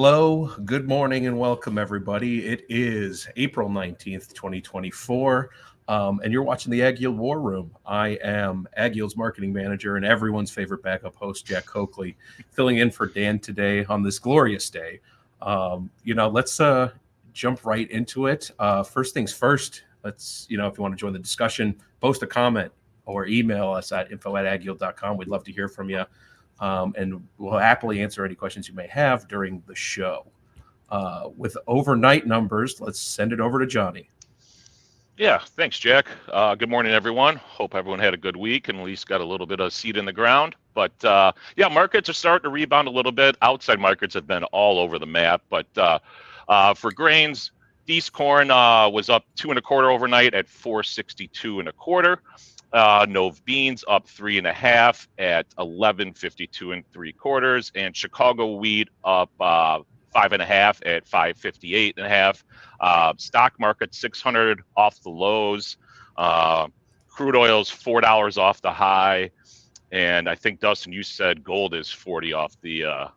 Hello, good morning, and welcome, everybody. It is April 19th, 2024, and you're watching the AgYield War Room. I am AgYield's marketing manager and everyone's favorite backup host, Jack Coakley, filling in for Dan today on this glorious day. Let's jump right into it. First things first, if you want to join the discussion, post a comment or email us at info@agyield.com. We'd love to hear from you. And we'll happily answer any questions you may have during the show. With overnight numbers, let's send it over to Johnny. Yeah, thanks, Jack. Good morning, everyone. Hope everyone had a good week and at least got a little bit of seed in the ground. But markets are starting to rebound a little bit. Outside markets have been all over the map. But for grains, East corn was up 2 1/4 overnight at 462 1/4. Nove beans up 3 1/2 at 1152 3/4, and Chicago wheat up 5 1/2 at 558 1/2. Stock market 600 off the lows. Crude oil's $4 off the high, and I think Dustin, you said gold is 40 off the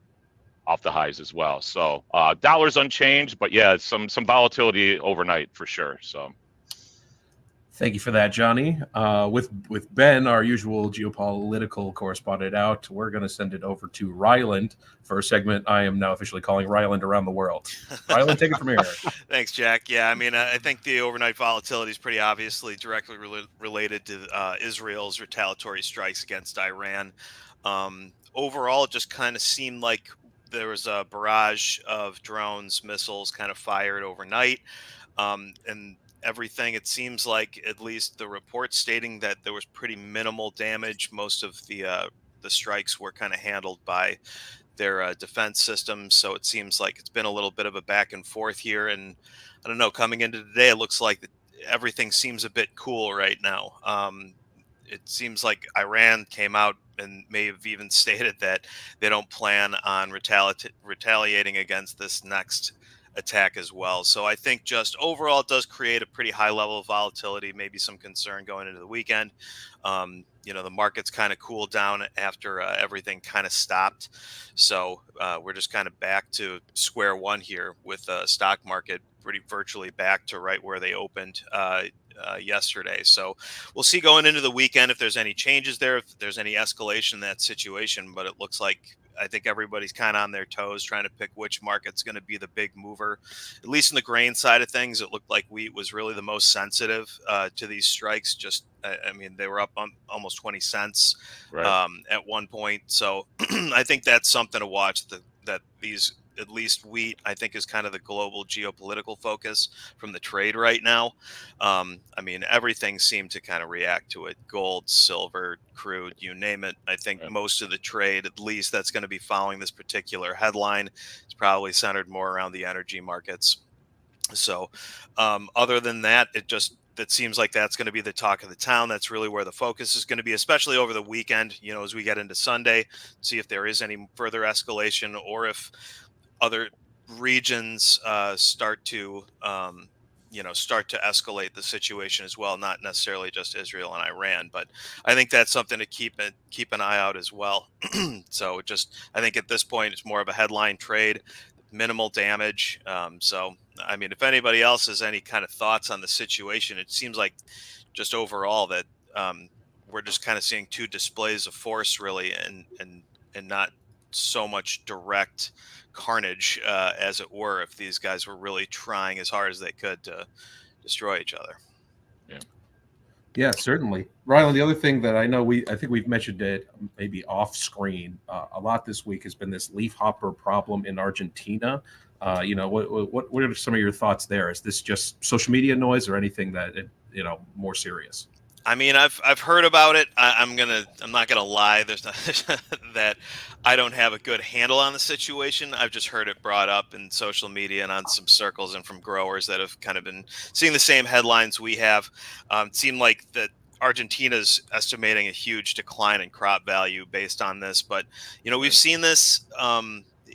highs as well. So dollars unchanged, but yeah, some volatility overnight for sure. So. Thank you for that, Johnny. With Ben, our usual geopolitical correspondent, out, we're going to send it over to Ryland for a segment I am now officially calling Ryland Around the World. Ryland, take it from here. Thanks, Jack. Yeah, I mean, I think the overnight volatility is pretty obviously directly related to Israel's retaliatory strikes against Iran. Overall, it just kind of seemed like there was a barrage of drones, missiles kind of fired overnight. And everything, it seems like, at least the reports stating that there was pretty minimal damage. Most of the strikes were kind of handled by their defense systems. So it seems like it's been a little bit of a back and forth here. And I don't know, coming into today, it looks like everything seems a bit cool right now. It seems like Iran came out and may have even stated that they don't plan on retaliating against this next attack as well. So I think just overall it does create a pretty high level of volatility, maybe some concern going into the weekend. The market's kind of cooled down after everything kind of stopped. So we're just kind of back to square one here with the stock market pretty virtually back to right where they opened yesterday. So we'll see going into the weekend if there's any changes there, if there's any escalation in that situation. But it looks like I think everybody's kind of on their toes trying to pick which market's going to be the big mover. At least in the grain side of things, it looked like wheat was really the most sensitive to these strikes. Just, I mean, they were up on almost 20 cents at one point. So I think that's something to watch, that these, at least wheat, I think, is kind of the global geopolitical focus from the trade right now. I mean, everything seemed to kind of react to it. Gold, silver, crude, you name it. I think most of the trade, at least that's going to be following this particular headline, is probably centered more around the energy markets. So other than that, that seems like that's going to be the talk of the town. That's really where the focus is going to be, especially over the weekend, as we get into Sunday, see if there is any further escalation or if other regions start to escalate the situation as well. Not necessarily just Israel and Iran, but I think that's something to keep an eye out as well. So I think at this point it's more of a headline trade, minimal damage. So I mean, if anybody else has any kind of thoughts on the situation, it seems like just overall that we're just kind of seeing two displays of force really, and not so much direct carnage, as it were, if these guys were really trying as hard as they could to destroy each other. Yeah, certainly. Ryland, the other thing that I think we've mentioned it maybe off screen a lot this week has been this leafhopper problem in Argentina. What are some of your thoughts there? Is this just social media noise or anything that more serious? I mean, I've heard about it. I'm not gonna lie. There's not that I don't have a good handle on the situation. I've just heard it brought up in social media and on some circles and from growers that have kind of been seeing the same headlines we have. It seemed like that Argentina's estimating a huge decline in crop value based on this, but we've seen this.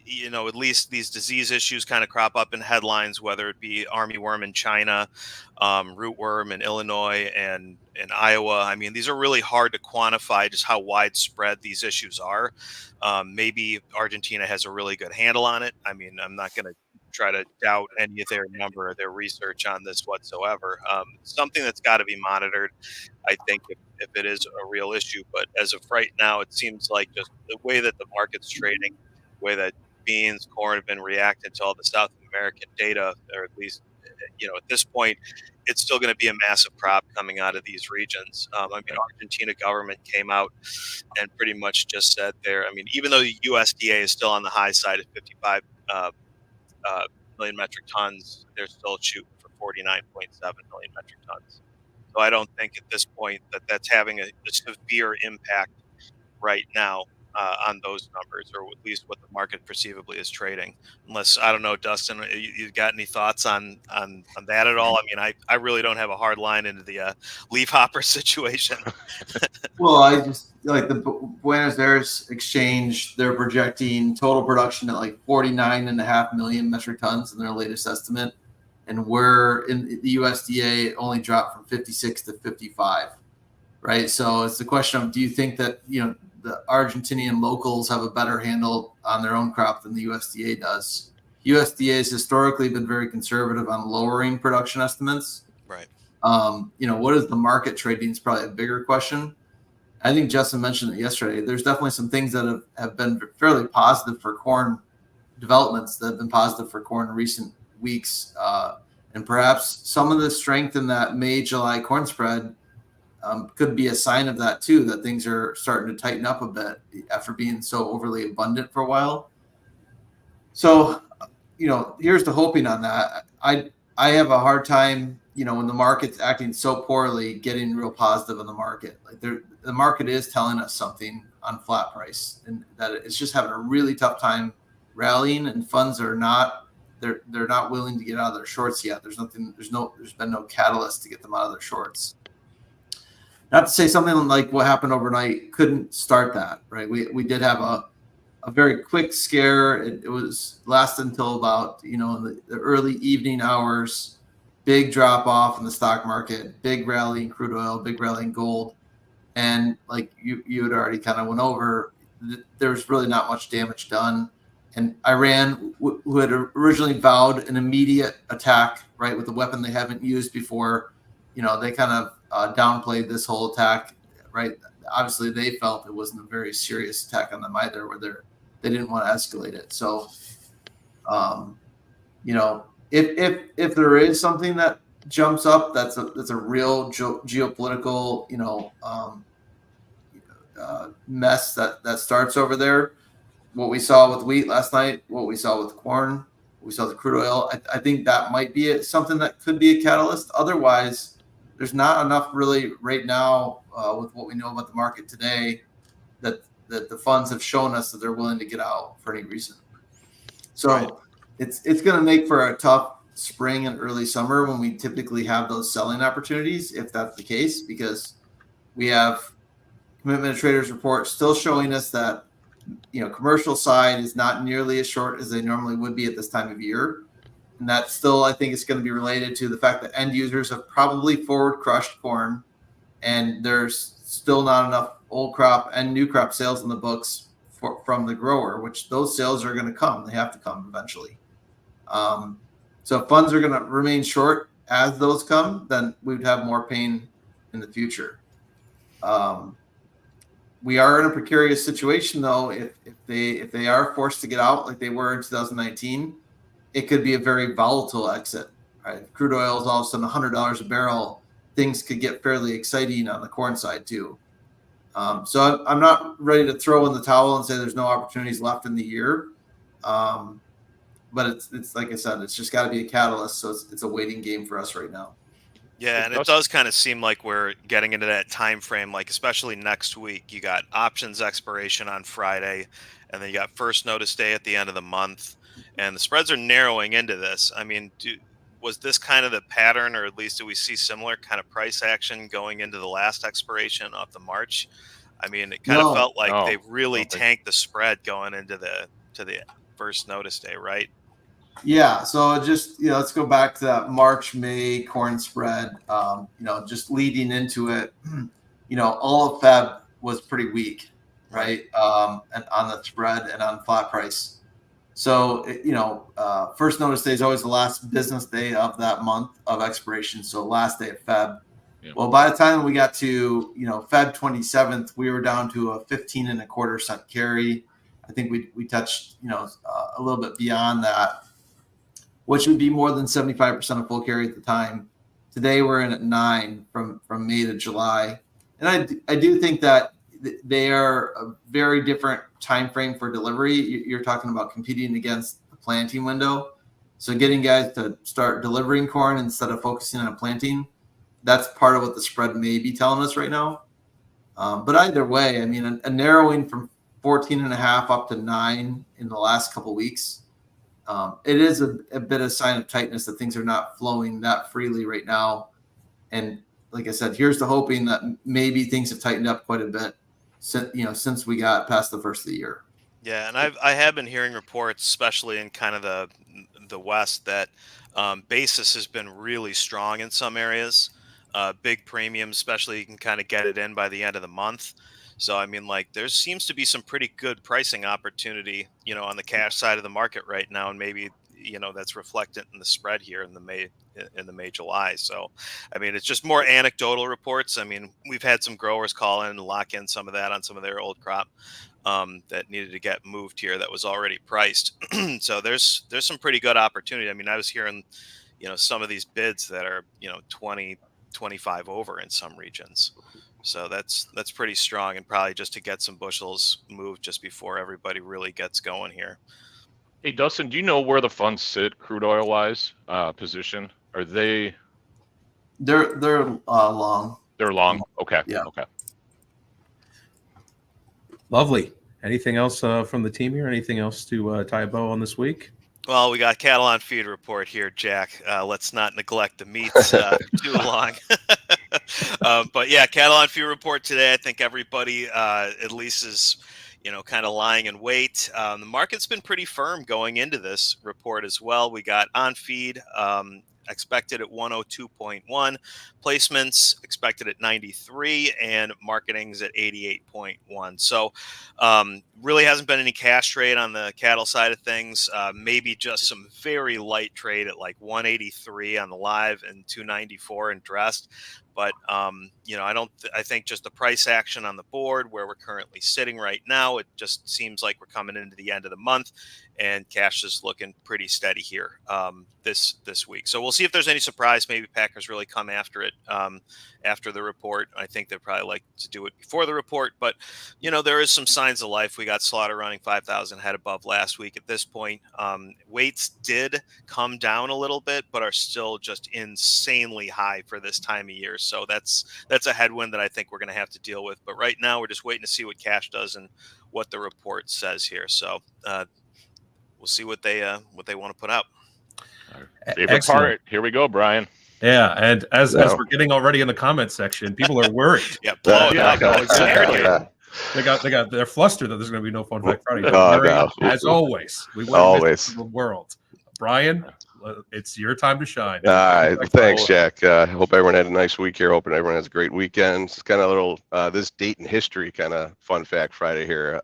at least these disease issues kind of crop up in headlines, whether it be armyworm in China, rootworm in Illinois and in Iowa. I mean, these are really hard to quantify just how widespread these issues are. Maybe Argentina has a really good handle on it. I mean, I'm not going to try to doubt any of their number or their research on this whatsoever. Something that's got to be monitored, I think, if it is a real issue. But as of right now, it seems like just the way that the market's trading, the way that beans, corn have been reacting to all the South American data, or at least, at this point, it's still going to be a massive crop coming out of these regions. I mean, Argentina government came out and pretty much just said there. I mean, even though the USDA is still on the high side at 55 million metric tons, they're still shooting for 49.7 million metric tons. So I don't think at this point that that's having a severe impact right now on those numbers, or at least what the market perceivably is trading. Unless, I don't know, Dustin, you got any thoughts on that at all? I mean, I really don't have a hard line into the leafhopper situation. Well, I just like the Buenos Aires exchange. They're projecting total production at like 49.5 million metric tons in their latest estimate, and we're in the USDA only dropped from 56 to 55. Right. So it's the question of, do you think that, the Argentinian locals have a better handle on their own crop than the USDA does? USDA has historically been very conservative on lowering production estimates. Right. What is the market trading is probably a bigger question. I think Justin mentioned it yesterday. There's definitely some things that have been fairly positive for corn developments that have been positive for corn in recent weeks. And perhaps some of the strength in that May-July corn spread could be a sign of that too, that things are starting to tighten up a bit after being so overly abundant for a while. So, here's the hoping on that. I have a hard time, when the market's acting so poorly, getting real positive in the market. Like the market is telling us something on flat price, and that it's just having a really tough time rallying, and funds are not, they're not willing to get out of their shorts yet. There's been no catalyst to get them out of their shorts. Not to say something like what happened overnight couldn't start that, right? We did have a very quick scare. It was lasted until about, in the early evening hours, big drop off in the stock market, big rally in crude oil, big rally in gold. And like you had already kind of went over, there was really not much damage done. And Iran, who had originally vowed an immediate attack, right, with a weapon they haven't used before, they kind of downplayed this whole attack, right? Obviously, they felt it wasn't a very serious attack on them either, where they didn't want to escalate it. So, if there is something that jumps up, that's a real geopolitical, mess that starts over there. What we saw with wheat last night, what we saw with corn, what we saw with crude oil, I think that might be something that could be a catalyst. Otherwise, there's not enough really right now with what we know about the market today that the funds have shown us that they're willing to get out for any reason. So right. It's going to make for a tough spring and early summer when we typically have those selling opportunities, if that's the case, because we have Commitment of Traders report still showing us that commercial side is not nearly as short as they normally would be at this time of year. And that still, I think, is going to be related to the fact that end users have probably forward crushed corn, and there's still not enough old crop and new crop sales in the books from the grower, which those sales are going to come. They have to come eventually. So if funds are going to remain short as those come, then we would have more pain in the future. We are in a precarious situation, though. If they are forced to get out like they were in 2019, it could be a very volatile exit. Right? If crude oil is all of a sudden $100 a barrel, things could get fairly exciting on the corn side too. So I'm not ready to throw in the towel and say there's no opportunities left in the year. But it's like I said, it's just got to be a catalyst. So it's a waiting game for us right now. Yeah, and it does kind of seem like we're getting into that time frame, like especially next week. You got options expiration on Friday, and then you got first notice day at the end of the month, and the spreads are narrowing into this. I mean, was this kind of the pattern, or at least do we see similar kind of price action going into the last expiration of the March? I mean, it kind of felt like they really tanked the spread going into the first notice day, right? Yeah. So just, let's go back to that March, May corn spread. Just leading into it, all of Feb was pretty weak, right? And on the spread and on flat price. So, first notice day is always the last business day of that month of expiration. So last day of Feb. Yeah. Well, by the time we got to, Feb 27th, we were down to a 15.25 carry. I think we touched, a little bit beyond that, which would be more than 75% of full carry at the time. Today we're in at 9 from May to July. And I do think that they are a very different time frame for delivery. You're talking about competing against the planting window. So getting guys to start delivering corn instead of focusing on planting, that's part of what the spread may be telling us right now. But either way, I mean, a narrowing from 14.5 up to 9 in the last couple of weeks, it is a bit of sign of tightness that things are not flowing that freely right now. And like I said, here's the hoping that maybe things have tightened up quite a bit since we got past the first of the year. Yeah, and I have been hearing reports, especially in kind of the West, that basis has been really strong in some areas. Big premium, especially you can kind of get it in by the end of the month. So, I mean, like, there seems to be some pretty good pricing opportunity, on the cash side of the market right now. And maybe, that's reflected in the spread here in the May, July. So, I mean, it's just more anecdotal reports. I mean, we've had some growers call in and lock in some of that on some of their old crop that needed to get moved here that was already priced. So there's some pretty good opportunity. I mean, I was hearing, some of these bids that are, 20, 25 over in some regions. So that's pretty strong, and probably just to get some bushels moved just before everybody really gets going here. Hey, Dustin, do you know where the funds sit crude oil wise position? Are they? They're long. They're long. Okay. Yeah. Okay. Lovely. Anything else from the team here? Anything else to tie a bow on this week? Well, we got cattle on feed report here, Jack. Let's not neglect the meat too long. But yeah, cattle on feed report today. I think everybody at least is, kind of lying in wait. The market's been pretty firm going into this report as well. We got on feed expected at 102.1, placements expected at 93, and marketing's at 88.1. So really hasn't been any cash trade on the cattle side of things. Maybe just some very light trade at like 183 on the live and 294 in dressed. But, I think just the price action on the board where we're currently sitting right now, it just seems like we're coming into the end of the month and cash is looking pretty steady here this week. So we'll see if there's any surprise. Maybe Packers really come after it after the report. I think they'd probably like to do it before the report. But, there is some signs of life. We got slaughter running 5,000 head above last week. At this point, weights did come down a little bit, but are still just insanely high for this time of year. So that's a headwind that I think we're going to have to deal with. But right now, we're just waiting to see what cash does and what the report says here. So we'll see what they want to put out. Favorite part. Here we go, Brian. Yeah, and as we're getting already in the comments section, people are worried. They're flustered that there's going to be no Fun Fact Friday. As always, we want the world. Brian, it's your time to shine. All right, thanks, Jack. Hope everyone had a nice week here. Hoping everyone has a great weekend. It's kind of a little this date in history kind of Fun Fact Friday here.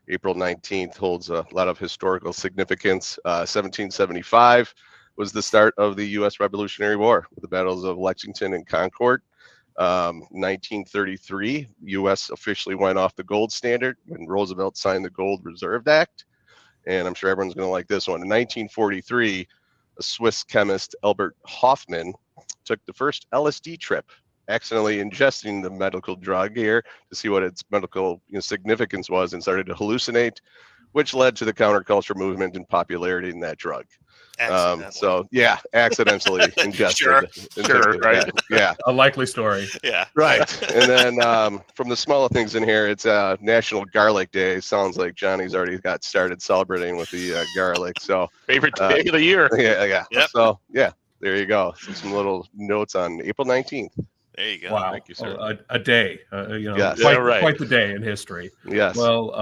April 19th holds a lot of historical significance. 1775 was the start of the U.S. Revolutionary War with the battles of Lexington and Concord. 1933, U.S. officially went off the gold standard when Roosevelt signed the Gold Reserve Act. And I'm sure everyone's going to like this one. In 1943, a Swiss chemist, Albert Hofmann, took the first LSD trip, accidentally ingesting the medical drug here to see what its medical significance was, and started to hallucinate, which led to the counterculture movement and popularity in that drug. So yeah, accidentally ingested. Sure, right. Yeah, a likely story. Yeah, right. And then from the smaller things in here, it's National Garlic Day. Sounds like Johnny's already got started celebrating with the garlic. So favorite day of the year. Yeah. Yep. So yeah, there you go. So some little notes on April 19th. There you go. Wow, Thank you, sir. a day, Yes. Yeah, right. quite the day in history. Yes. Well,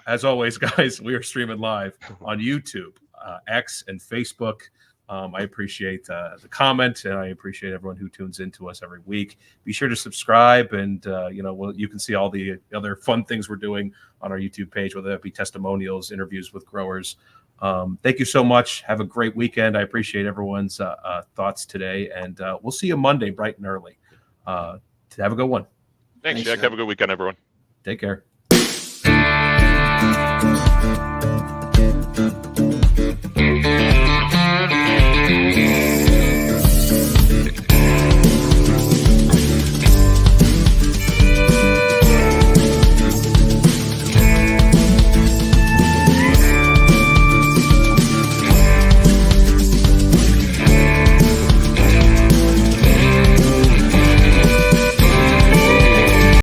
as always, guys, we are streaming live on YouTube, X, and Facebook. I appreciate the comment, and I appreciate everyone who tunes into us every week. Be sure to subscribe, and you can see all the other fun things we're doing on our YouTube page, whether that be testimonials, interviews with growers. Thank you so much. Have a great weekend. I appreciate everyone's thoughts today, and we'll see you Monday bright and early. Have a good one. Thanks, Thanks, Jack. Jack. Have a good weekend, everyone. Take care.